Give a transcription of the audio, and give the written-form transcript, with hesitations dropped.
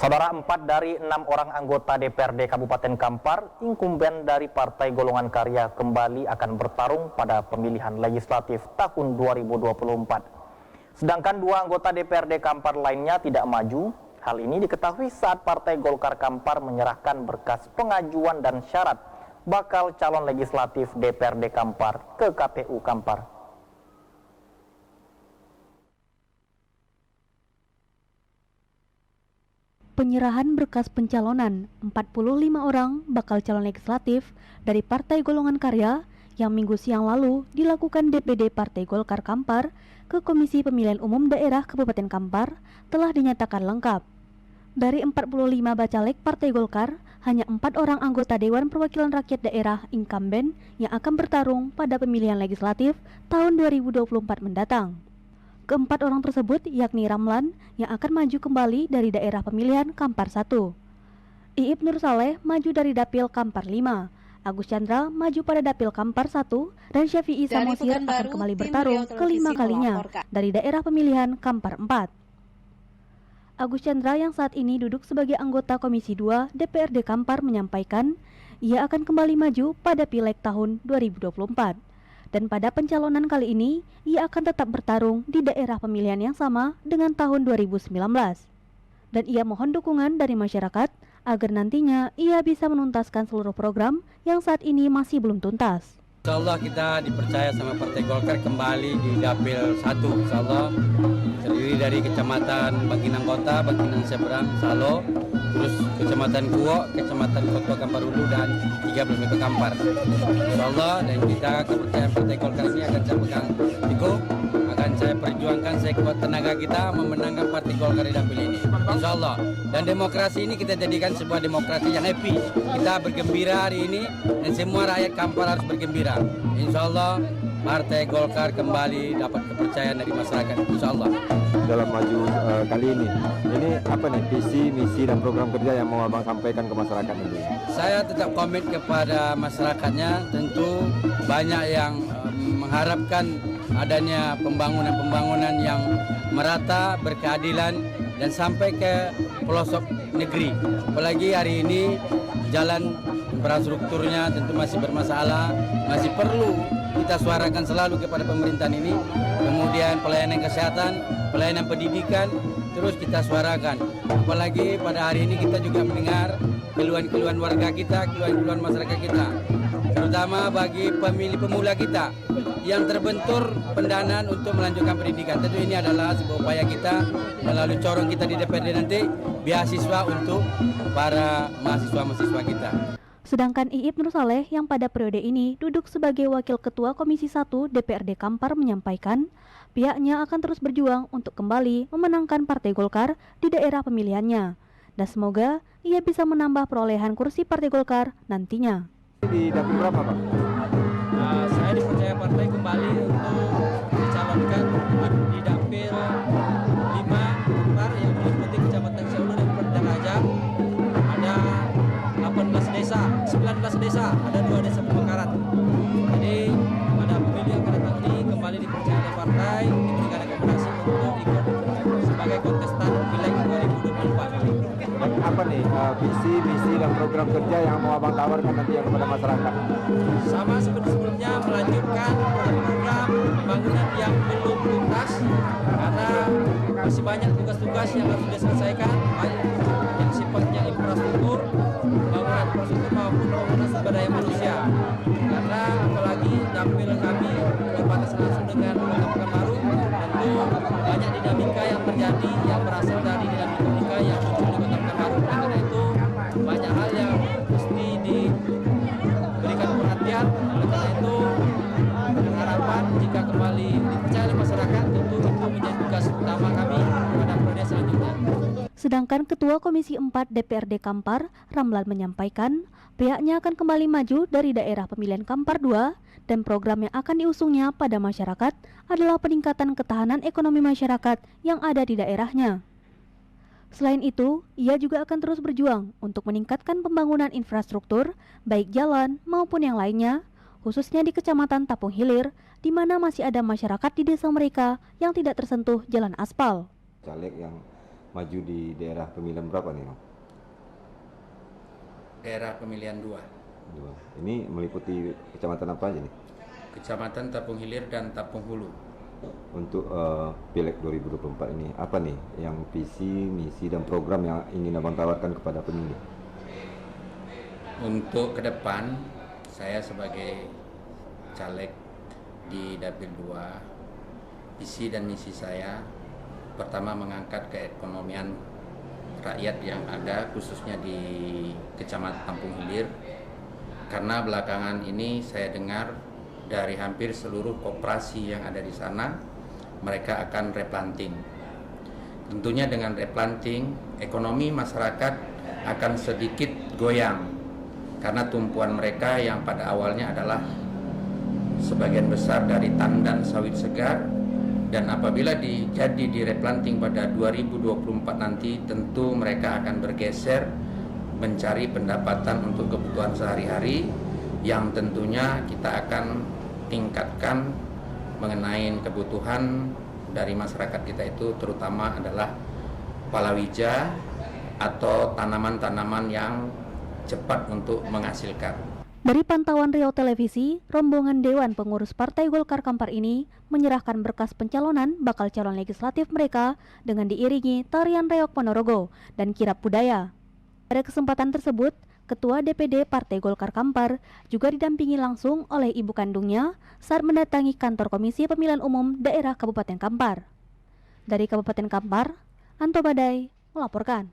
Saudara, 4 dari 6 orang anggota DPRD Kabupaten Kampar, inkumben dari Partai Golongan Karya, kembali akan bertarung pada pemilihan legislatif tahun 2024. Sedangkan 2 anggota DPRD Kampar lainnya tidak maju. Hal ini diketahui saat Partai Golkar Kampar menyerahkan berkas pengajuan dan syarat bakal calon legislatif DPRD Kampar ke KPU Kampar. Penyerahan berkas pencalonan 45 orang bakal calon legislatif dari Partai Golongan Karya yang minggu siang lalu dilakukan DPD Partai Golkar Kampar ke Komisi Pemilihan Umum Daerah Kabupaten Kampar telah dinyatakan lengkap. Dari 45 bacalek Partai Golkar, hanya 4 orang anggota Dewan Perwakilan Rakyat Daerah incumbent yang akan bertarung pada pemilihan legislatif tahun 2024 mendatang. Keempat orang tersebut yakni Ramlan yang akan maju kembali dari daerah pemilihan Kampar 1, Iip Nur Saleh maju dari Dapil Kampar 5, Agus Chandra maju pada Dapil Kampar 1, dan Syafi'i Samosir akan kembali bertarung kelima kalinya dari daerah pemilihan Kampar 4. Agus Chandra yang saat ini duduk sebagai anggota Komisi 2 DPRD Kampar menyampaikan ia akan kembali maju pada Pileg tahun 2024. Dan pada pencalonan kali ini, ia akan tetap bertarung di daerah pemilihan yang sama dengan tahun 2019. Dan ia mohon dukungan dari masyarakat agar nantinya ia bisa menuntaskan seluruh program yang saat ini masih belum tuntas. Insyaallah kita dipercaya sama Partai Golkar kembali di Dapil 1, insyaallah terdiri dari Kecamatan Bangkinang Kota, Bangkinang Seberang, Salo, terus Kecamatan Kuok, Kecamatan Kota Kampar Ulu, dan 13 Kota Kampar. Insyaallah, dan kita kepercayaan Partai Golkar ini akan saya pegang teguh, akan saya perjuangkan sekuat tenaga kita memenangkan Partai Golkar di Dapil ini. Insyaallah. Dan demokrasi ini kita jadikan sebuah demokrasi yang happy. Kita bergembira hari ini dan semua rakyat Kampar harus bergembira. Insyaallah Partai Golkar kembali dapat kepercayaan dari masyarakat, insyaallah. Dalam maju kali ini apa nih visi, misi, dan program kerja yang mau Abang sampaikan ke masyarakat ini? Saya tetap komit kepada masyarakatnya. Tentu banyak yang mengharapkan adanya pembangunan-pembangunan yang merata, berkeadilan, dan sampai ke pelosok negeri. Apalagi hari ini jalan infrastrukturnya tentu masih bermasalah, masih perlu kita suarakan selalu kepada pemerintahan ini. Kemudian pelayanan kesehatan, pelayanan pendidikan terus kita suarakan. Apalagi pada hari ini kita juga mendengar keluhan-keluhan warga kita, keluhan-keluhan masyarakat kita, terutama bagi pemilih pemula kita yang terbentur pendanaan untuk melanjutkan pendidikan. Tentu ini adalah sebuah upaya kita melalui corong kita di DPRD nanti, beasiswa untuk para mahasiswa-mahasiswa kita. Sedangkan Iip Nur Saleh yang pada periode ini duduk sebagai Wakil Ketua Komisi 1 DPRD Kampar menyampaikan pihaknya akan terus berjuang untuk kembali memenangkan Partai Golkar di daerah pemilihannya. Dan semoga ia bisa menambah perolehan kursi Partai Golkar nantinya. Di dapil berapa, Pak? Saya dipercaya partai kembali untuk dicalonkan di Dapil 5 Kampar yang meliputi Kecamatan Seulu dan Penderajat. Ada 18 desa, 19 desa, ada 2 desa pemekaran. Jadi pada pemilih yang akan datang ini kembali dipercaya oleh partai, diberikan rekomendasi untuk ikut sebagai kontestan Pileg 2024. Apa nih visi, misi, dan program kerja yang mau Abang tawarkan nanti kepada masyarakat? Sama seperti sebelumnya, melanjutkan program pembangunan yang belum tuntas karena masih banyak tugas-tugas yang harus diselesaikan, baik yang sifatnya infrastruktur, pembangunan infrastruktur maupun pembangunan sumber daya manusia. Karena apalagi dapil kami berbatasan langsung dengan Kota Pekanbaru, tentu banyak dinamika yang terjadi yang berasal dari dinamika yang muncul di Kota Pekanbaru. Karena itu banyak hal yang mesti diberikan perhatian. Oleh karena itu dengan harapan jika kembali dipercaya oleh masyarakat, tentu itu menjadi tugas utama kami pada periode selanjutnya. Sedangkan Ketua Komisi 4 DPRD Kampar, Ramlan menyampaikan pihaknya akan kembali maju dari daerah pemilihan Kampar 2 dan program yang akan diusungnya pada masyarakat adalah peningkatan ketahanan ekonomi masyarakat yang ada di daerahnya. Selain itu, ia juga akan terus berjuang untuk meningkatkan pembangunan infrastruktur, baik jalan maupun yang lainnya, khususnya di Kecamatan Tapung Hilir, di mana masih ada masyarakat di desa mereka yang tidak tersentuh jalan aspal. Caleg yang maju di daerah pemilihan berapa nih, Bang? Daerah pemilihan 2. Dua. Ini meliputi kecamatan apa aja nih? Kecamatan Tapung Hilir dan Tapung Hulu. Untuk Pileg 2024 ini apa nih yang visi, misi dan program yang ingin Abang tawarkan kepada pemilih? Untuk ke depan, saya sebagai caleg di Dapil 2, visi dan misi saya pertama mengangkat keekonomian rakyat yang ada khususnya di Kecamatan Tapung Hilir, karena belakangan ini saya dengar dari hampir seluruh koperasi yang ada di sana mereka akan replanting. Tentunya dengan replanting ekonomi masyarakat akan sedikit goyang karena tumpuan mereka yang pada awalnya adalah sebagian besar dari tandan sawit segar, dan apabila jadi replanting pada 2024 nanti tentu mereka akan bergeser mencari pendapatan untuk kebutuhan sehari-hari yang tentunya kita akan tingkatkan mengenai kebutuhan dari masyarakat kita itu, terutama adalah palawija atau tanaman-tanaman yang cepat untuk menghasilkan. Dari pantauan Riau Televisi, rombongan Dewan Pengurus Partai Golkar Kampar ini menyerahkan berkas pencalonan bakal calon legislatif mereka dengan diiringi tarian reok Ponorogo dan kirap budaya. Pada kesempatan tersebut, Ketua DPD Partai Golkar Kampar juga didampingi langsung oleh ibu kandungnya saat mendatangi kantor Komisi Pemilihan Umum Daerah Kabupaten Kampar. Dari Kabupaten Kampar, Anto Badai melaporkan.